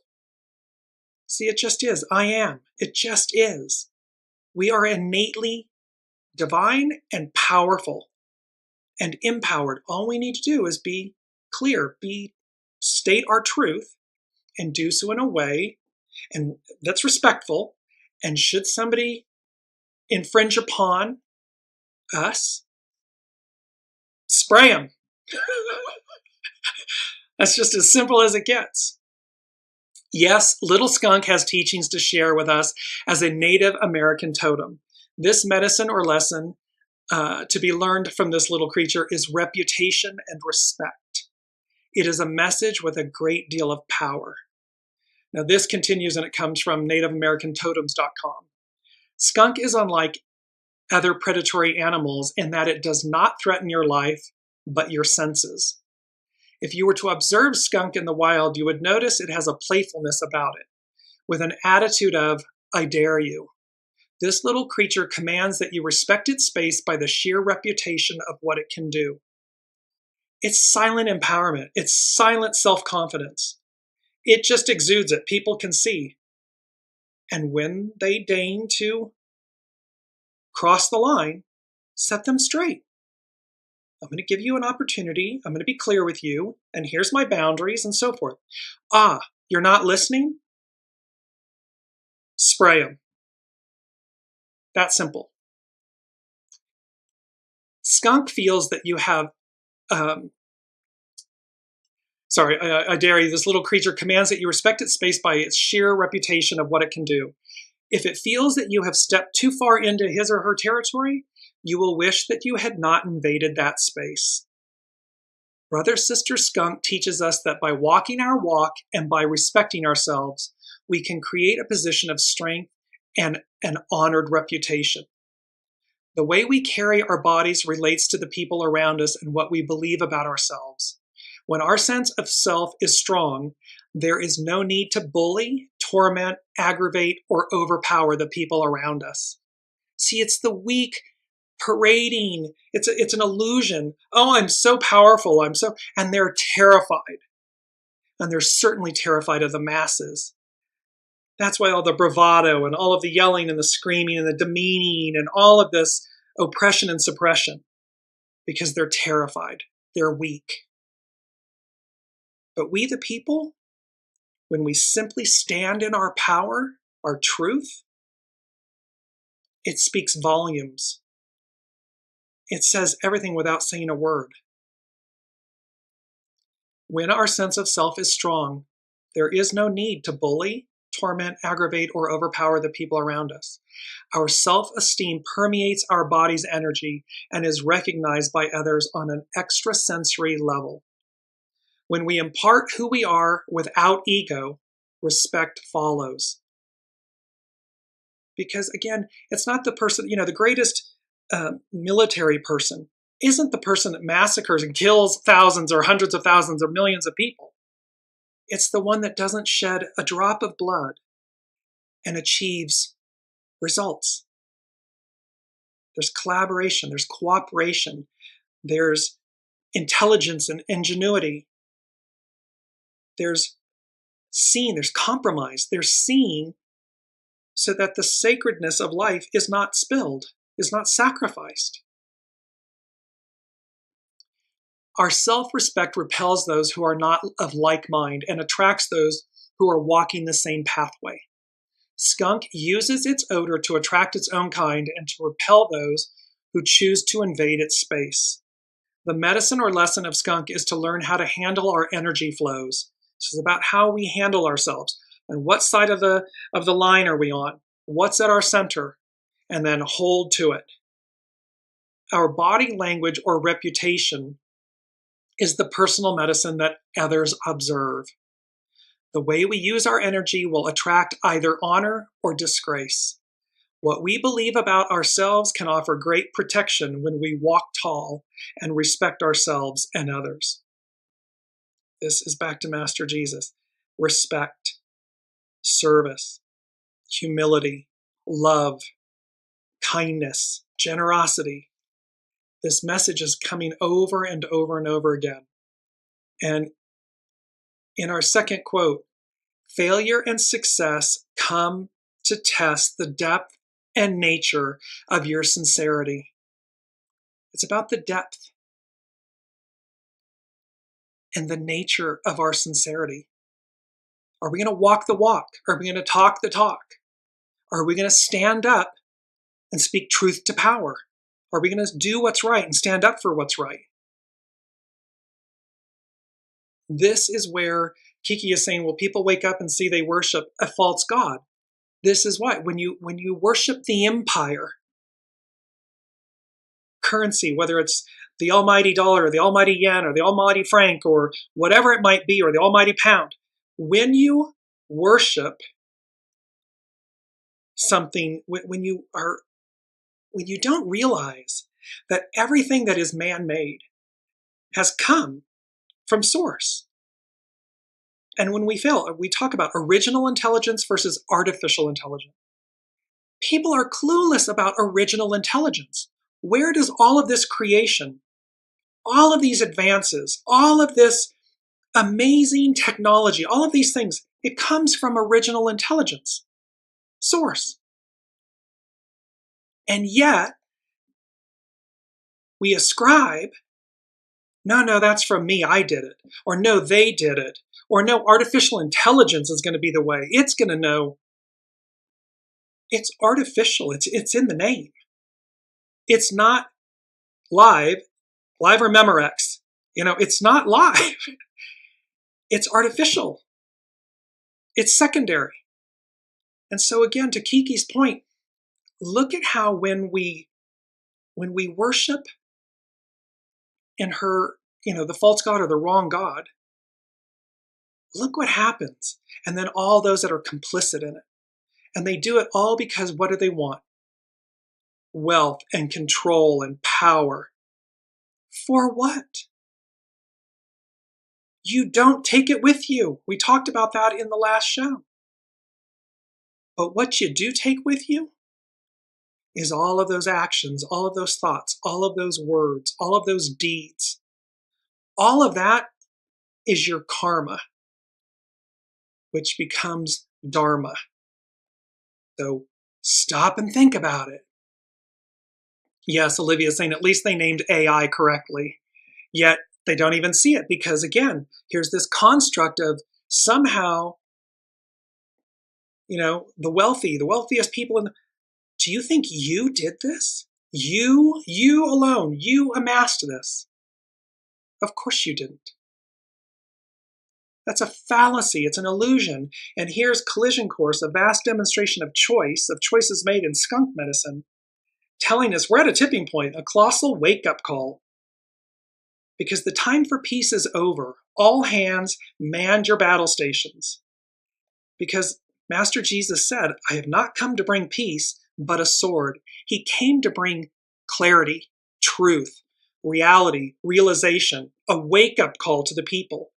Speaker 2: See, it just is. I am. It just is. We are innately divine and powerful and empowered. All we need to do is be clear, state our truth, and do so in a way and that's respectful. And should somebody infringe upon us, spray them. That's just as simple as it gets. Yes, Little Skunk has teachings to share with us as a Native American totem. This medicine or lesson to be learned from this little creature is reputation and respect. It is a message with a great deal of power. Now this continues and it comes from nativeamericantotems.com. Skunk is unlike other predatory animals in that it does not threaten your life, but your senses. If you were to observe skunk in the wild, you would notice it has a playfulness about it, with an attitude of, I dare you. This little creature commands that you respect its space by the sheer reputation of what it can do. It's silent empowerment. It's silent self-confidence. It just exudes it. People can see. And when they deign to cross the line, set them straight. I'm going to give you an opportunity. I'm going to be clear with you. And here's my boundaries and so forth. Ah, you're not listening? Spray them. That simple. Skunk feels that you have, I dare you, this little creature commands that you respect its space by its sheer reputation of what it can do. If it feels that you have stepped too far into his or her territory, you will wish that you had not invaded that space. Brother Sister Skunk teaches us that by walking our walk and by respecting ourselves, we can create a position of strength and an honored reputation. The way we carry our bodies relates to the people around us and what we believe about ourselves. When our sense of self is strong, there is no need to bully, torment, aggravate, or overpower the people around us. See, it's the weak parading. It's an illusion. Oh, I'm so powerful. And they're terrified. And they're certainly terrified of the masses. That's why all the bravado and all of the yelling and the screaming and the demeaning and all of this oppression and suppression, because they're terrified. They're weak. But we, the people, when we simply stand in our power, our truth, it speaks volumes. It says everything without saying a word. When our sense of self is strong, there is no need to bully, torment, aggravate, or overpower the people around us. Our self-esteem permeates our body's energy and is recognized by others on an extrasensory level. When we impart who we are without ego, respect follows. Because again, it's not the person, the greatest military person isn't the person that massacres and kills thousands or hundreds of thousands or millions of people. It's the one that doesn't shed a drop of blood and achieves results. There's collaboration, there's cooperation, there's intelligence and ingenuity. There's compromise, there's seeing so that the sacredness of life is not spilled, is not sacrificed. Our self-respect repels those who are not of like mind and attracts those who are walking the same pathway. Skunk uses its odor to attract its own kind and to repel those who choose to invade its space. The medicine or lesson of skunk is to learn how to handle our energy flows. This is about how we handle ourselves and what side of the line are we on, what's at our center, and then hold to it. our body language or reputation is the personal medicine that others observe. The way we use our energy will attract either honor or disgrace. What we believe about ourselves can offer great protection when we walk tall and respect ourselves and others. This is back to Master Jesus. Respect, service, humility, love, kindness, generosity. This message is coming over and over and over again. And in our second quote, failure and success come to test the depth and nature of your sincerity. It's about the depth and the nature of our sincerity. Are we going to walk the walk? Are we going to talk the talk? Are we going to stand up and speak truth to power? Are we going to do what's right and stand up for what's right? This is where Kiki is saying, well, people wake up and see they worship a false god. This is why. When you worship the empire, currency, whether it's the almighty dollar, or the almighty yen, or the almighty franc, or whatever it might be, or the almighty pound, when you worship something, when you don't realize that everything that is man-made has come from source. And when we fail, we talk about original intelligence versus artificial intelligence. People are clueless about original intelligence. Where does all of this creation, all of these advances, all of this amazing technology, all of these things, it comes from original intelligence, source. And yet, we ascribe, no, that's from me, I did it. Or no, they did it. Or no, artificial intelligence is going to be the way. It's going to know. It's artificial. It's in the name. It's not live or Memorex. It's not live. It's artificial. It's secondary. And so again, to Kiki's point, look at how when we worship in her, the false god or the wrong god, look what happens. And then all those that are complicit in it. And they do it all because what do they want? Wealth and control and power. For what? You don't take it with you. We talked about that in the last show. But what you do take with you is all of those actions, all of those thoughts, all of those words, all of those deeds. All of that is your karma, which becomes dharma. So stop and think about it. Yes, Olivia's saying at least they named AI correctly, yet they don't even see it because, again, here's this construct of somehow, the wealthiest people do you think you did this? You alone, you amassed this. Of course you didn't. That's a fallacy. It's an illusion. And here's Collision Course, a vast demonstration of choices made in skunk medicine, telling us we're at a tipping point, a colossal wake-up call. Because the time for peace is over. All hands man your battle stations. Because Master Jesus said, I have not come to bring peace, but a sword. He came to bring clarity, truth, reality, realization, a wake-up call to the people.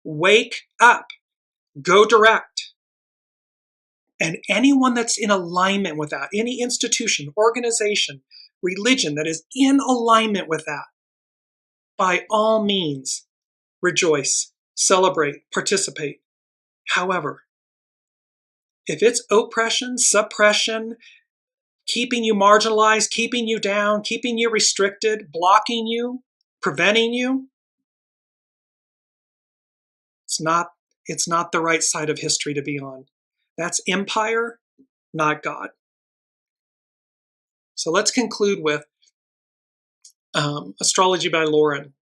Speaker 2: Wake up. Go direct. And anyone that's in alignment with that, any institution, organization, religion that is in alignment with that, by all means, rejoice, celebrate, participate. However, if it's oppression, suppression, keeping you marginalized, keeping you down, keeping you restricted, blocking you, preventing you, it's not the right side of history to be on. That's empire, not God. So let's conclude with Astrology by Lauren.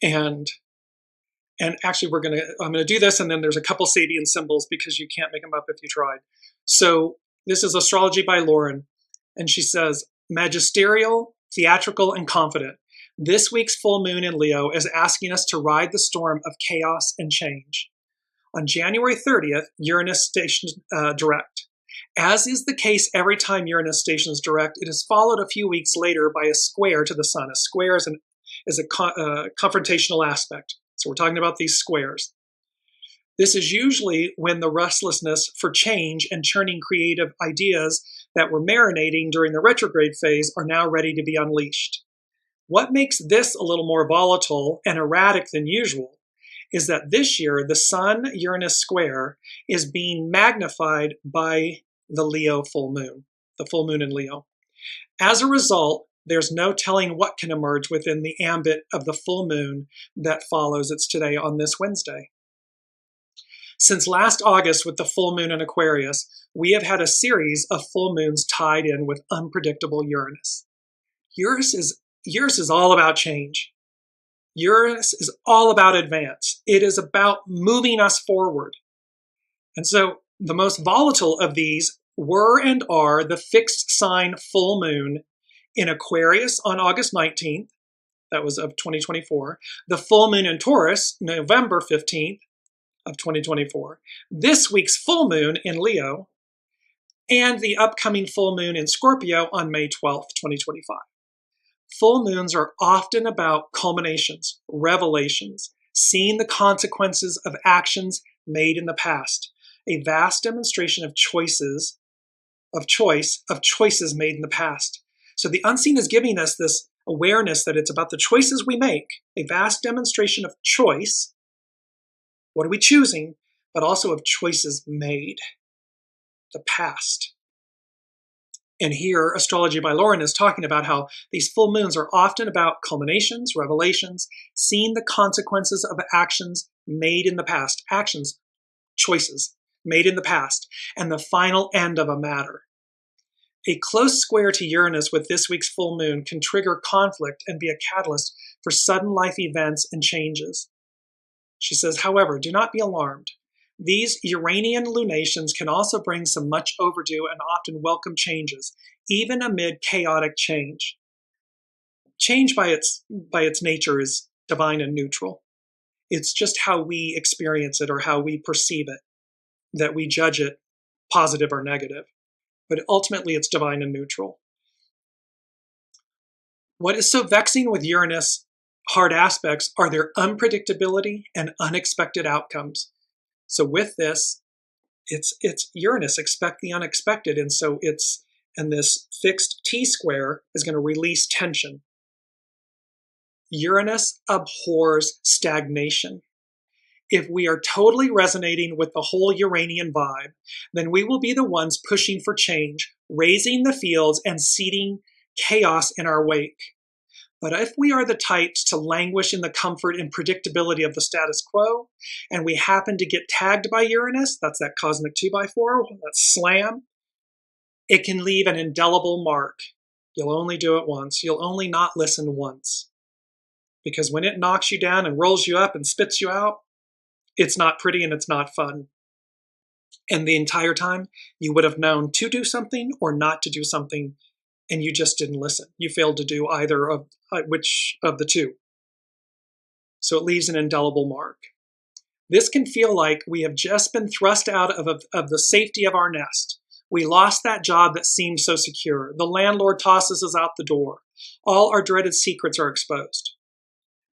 Speaker 2: And actually I'm gonna do this, and then there's a couple Sabian symbols because you can't make them up if you tried. So this is Astrology by Lauren, and she says, magisterial, theatrical, and confident. This week's full moon in Leo is asking us to ride the storm of chaos and change. On January 30th, Uranus stations direct. As is the case every time Uranus stations direct, it is followed a few weeks later by a square to the sun. A square is a confrontational aspect. So we're talking about these squares. This is usually when the restlessness for change and churning creative ideas that were marinating during the retrograde phase are now ready to be unleashed. What makes this a little more volatile and erratic than usual is that this year the Sun-Uranus square is being magnified by the Leo full moon, the full moon in Leo. As a result, there's no telling what can emerge within the ambit of the full moon that follows. It's today on this Wednesday. Since last August with the full moon in Aquarius, we have had a series of full moons tied in with unpredictable Uranus. Uranus is all about change. Uranus is all about advance. It is about moving us forward. And so the most volatile of these were and are the fixed sign full moon in Aquarius on August 19th, that was of 2024, the full moon in Taurus, November 15th of 2024, this week's full moon in Leo, and the upcoming full moon in Scorpio on May 12th, 2025. Full moons are often about culminations, revelations, seeing the consequences of actions made in the past, a vast demonstration of choices made in the past. So the unseen is giving us this awareness that it's about the choices we make, a vast demonstration of choice. What are we choosing? But also of choices made, the past. And here, Astrology by Lauren is talking about how these full moons are often about culminations, revelations, seeing the consequences of actions made in the past, actions, choices made in the past, and the final end of a matter. A close square to Uranus with this week's full moon can trigger conflict and be a catalyst for sudden life events and changes. She says, however, do not be alarmed. These Uranian lunations can also bring some much overdue and often welcome changes, even amid chaotic change. Change by its nature is divine and neutral. It's just how we experience it or how we perceive it, that we judge it positive or negative. But ultimately it's divine and neutral. What is so vexing with Uranus hard aspects are their unpredictability and unexpected outcomes. So with this, it's Uranus, expect the unexpected. And so this fixed T-square is going to release tension. Uranus abhors stagnation. If we are totally resonating with the whole Uranian vibe, then we will be the ones pushing for change, raising the fields and seeding chaos in our wake. But if we are the types to languish in the comfort and predictability of the status quo, and we happen to get tagged by Uranus, that's that cosmic 2x4, that slam, it can leave an indelible mark. You'll only do it once. You'll only not listen once. Because when it knocks you down and rolls you up and spits you out, it's not pretty and it's not fun. And the entire time, you would have known to do something or not to do something, and you just didn't listen. You failed to do either of which of the two. So it leaves an indelible mark. This can feel like we have just been thrust out of the safety of our nest. We lost that job that seemed so secure. The landlord tosses us out the door. All our dreaded secrets are exposed.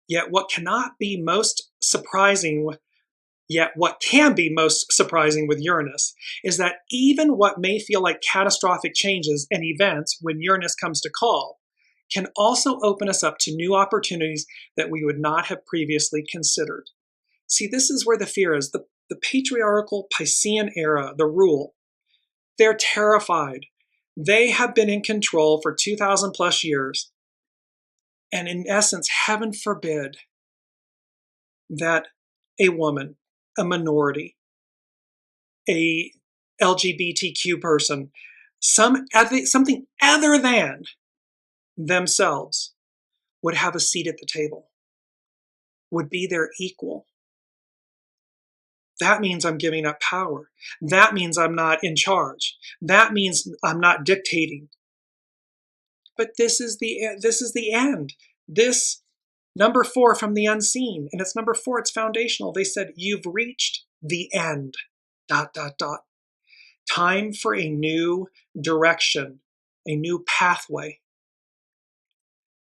Speaker 2: Yet what can be most surprising with Uranus is that even what may feel like catastrophic changes and events when Uranus comes to call can also open us up to new opportunities that we would not have previously considered. See, this is where the fear is. The patriarchal Piscean era, the rule, they're terrified. They have been in control for 2,000 plus years. And in essence, heaven forbid that a woman, a minority, a LGBTQ person, something other than themselves would have a seat at the table, would be their equal. That means I'm giving up power. That means I'm not in charge. That means I'm not dictating. but this is the end. This number 4 from the unseen, and it's number 4, it's foundational. They said, you've reached the end, ... Time for a new direction, a new pathway.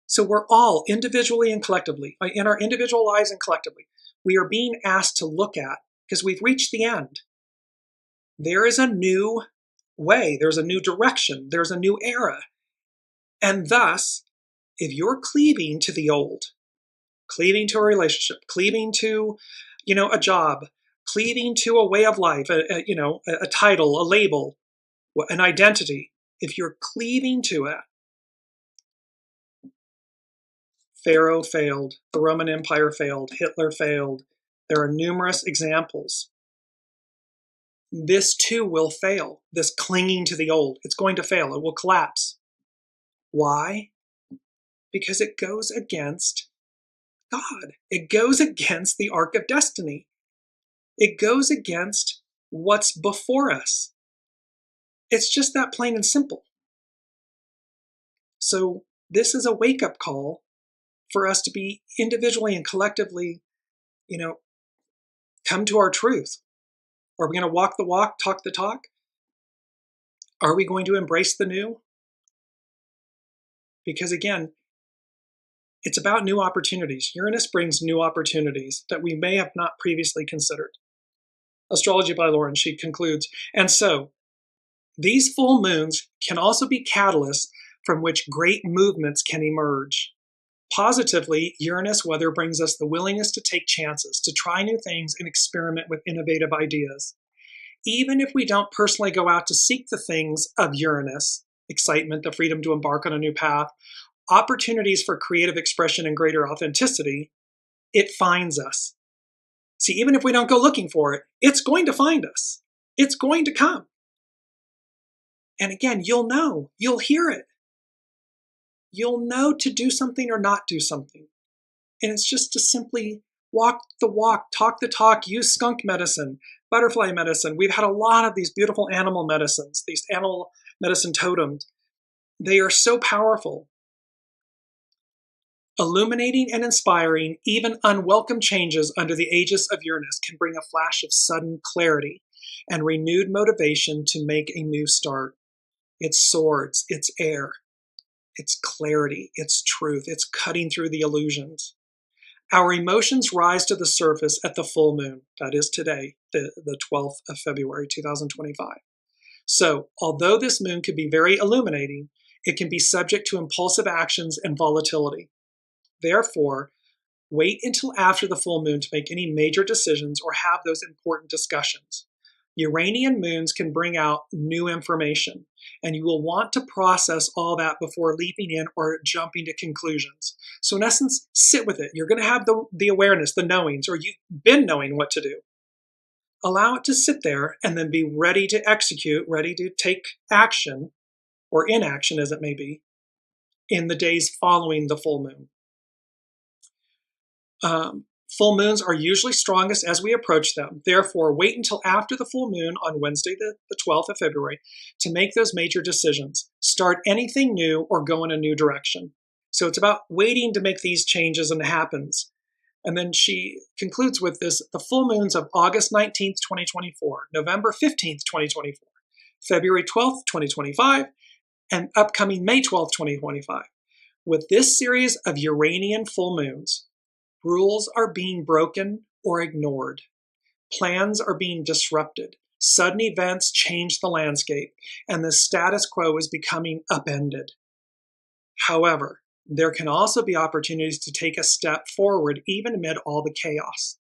Speaker 2: So we're all individually and collectively, in our individual lives and collectively, we are being asked to look at, because we've reached the end. There is a new way, there's a new direction, there's a new era. And thus, if you're cleaving to the old, cleaving to a relationship, cleaving to, a job, cleaving to a way of life, a title, a label, an identity, if you're cleaving to it, Pharaoh failed, the Roman Empire failed, Hitler failed. There are numerous examples. This too will fail, this clinging to the old. It's going to fail, it will collapse. Why? Because it goes against God. It goes against the arc of destiny. It goes against what's before us. It's just that plain and simple. So this is a wake-up call for us to be individually and collectively, come to our truth. Are we going to walk the walk, talk the talk? Are we going to embrace the new? Because again, it's about new opportunities. Uranus brings new opportunities that we may have not previously considered. Astrology by Lauren, she concludes, and so these full moons can also be catalysts from which great movements can emerge. Positively, Uranus weather brings us the willingness to take chances, to try new things and experiment with innovative ideas. Even if we don't personally go out to seek the things of Uranus, excitement, the freedom to embark on a new path, opportunities for creative expression and greater authenticity, it finds us. See, even if we don't go looking for it, it's going to find us. It's going to come. And again, you'll know, you'll hear it. You'll know to do something or not do something. And it's just to simply walk the walk, talk the talk, use skunk medicine, butterfly medicine. We've had a lot of these beautiful animal medicines, these animal medicine totems. They are so powerful. Illuminating and inspiring, even unwelcome changes under the aegis of Uranus can bring a flash of sudden clarity and renewed motivation to make a new start. It's swords, it's air. It's clarity, it's truth, it's cutting through the illusions. Our emotions rise to the surface at the full moon. That is today, the 12th of February, 2025. So, although this moon could be very illuminating, it can be subject to impulsive actions and volatility. Therefore, wait until after the full moon to make any major decisions or have those important discussions. Uranian moons can bring out new information, and you will want to process all that before leaping in or jumping to conclusions. So in essence, sit with it. You're going to have the awareness, the knowings, or you've been knowing what to do. Allow it to sit there and then be ready to execute, ready to take action, or inaction as it may be, in the days following the full moon. Full moons are usually strongest as we approach them. Therefore, wait until after the full moon on Wednesday, the 12th of February, to make those major decisions. Start anything new or go in a new direction. So it's about waiting to make these changes and it happens. And then she concludes with this, the full moons of August 19th, 2024, November 15th, 2024, February 12th, 2025, and upcoming May 12th, 2025. With this series of Uranian full moons, rules are being broken or ignored. Plans are being disrupted. Sudden events change the landscape, and the status quo is becoming upended. However, there can also be opportunities to take a step forward even amid all the chaos.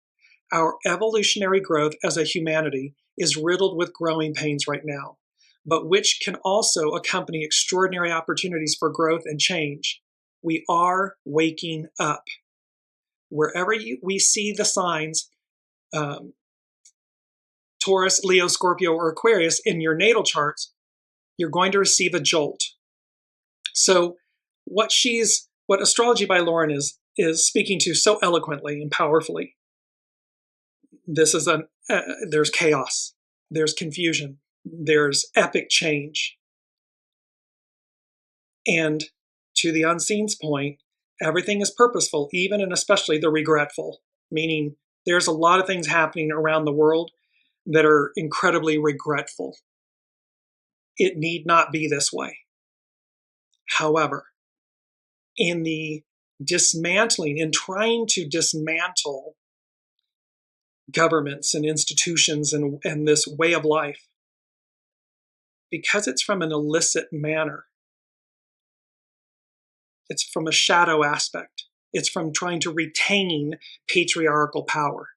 Speaker 2: Our evolutionary growth as a humanity is riddled with growing pains right now, but which can also accompany extraordinary opportunities for growth and change. We are waking up. Wherever we see the signs, Taurus, Leo, Scorpio, or Aquarius in your natal charts, you're going to receive a jolt. So what Astrology by Lauren is speaking to so eloquently and powerfully, this is there's chaos, there's confusion, there's epic change. And to the unseen's point, everything is purposeful, even and especially the regretful, meaning there's a lot of things happening around the world that are incredibly regretful. It need not be this way. However, in the dismantling, in trying to dismantle governments and institutions and this way of life, because it's from an illicit manner, it's from a shadow aspect, it's from trying to retain patriarchal power.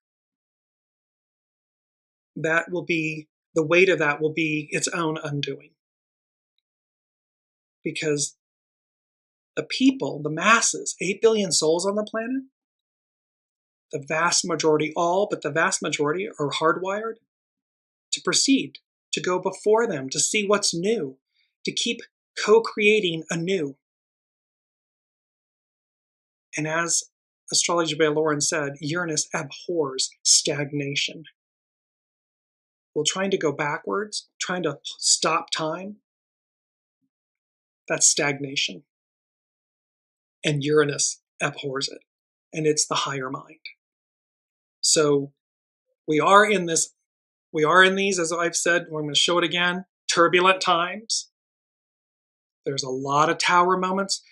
Speaker 2: That will be, the weight of that will be its own undoing. Because the people, the masses, 8 billion souls on the planet, the vast majority, all but the vast majority, are hardwired to proceed, to go before them, to see what's new, to keep co-creating anew. And as Astrology by Lauren said, Uranus abhors stagnation. Well, trying to go backwards, trying to stop time, that's stagnation. And Uranus abhors it. And it's the higher mind. So we are in these, as I've said, I'm going to show it again, turbulent times. There's a lot of tower moments.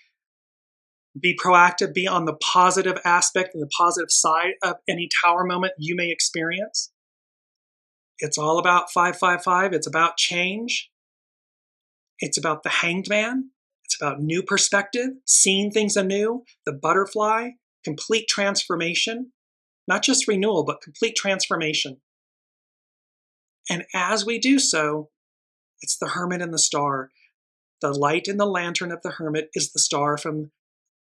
Speaker 2: Be proactive, be on the positive aspect and the positive side of any tower moment you may experience. It's all about 555. It's about change. It's about the Hanged Man. It's about new perspective, seeing things anew, the butterfly, complete transformation, not just renewal, but complete transformation. And as we do so, it's the Hermit and the Star. The light in the lantern of the Hermit is the star from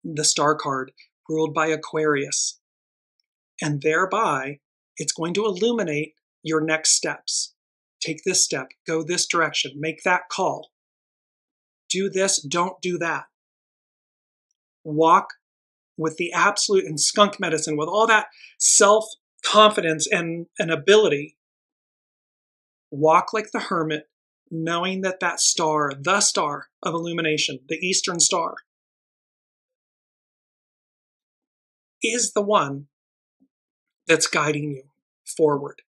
Speaker 2: the star card, ruled by Aquarius. And thereby, it's going to illuminate your next steps. Take this step, go this direction, make that call. Do this, don't do that. Walk with the absolute, and skunk medicine, with all that self-confidence and ability. Walk like the Hermit, knowing that that star, the star of illumination, the Eastern Star, is the one that's guiding you forward,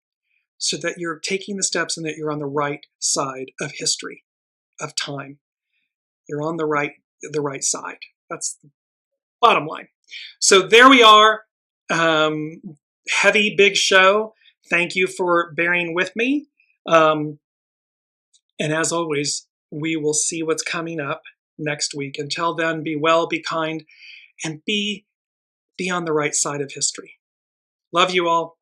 Speaker 2: so that you're taking the steps and that you're on the right side of history, of time. You're on the right side. That's the bottom line. So there we are. Heavy, big show. Thank you for bearing with me. And as always, we will see what's coming up next week. Until then, be well, be kind, and be on the right side of history. Love you all.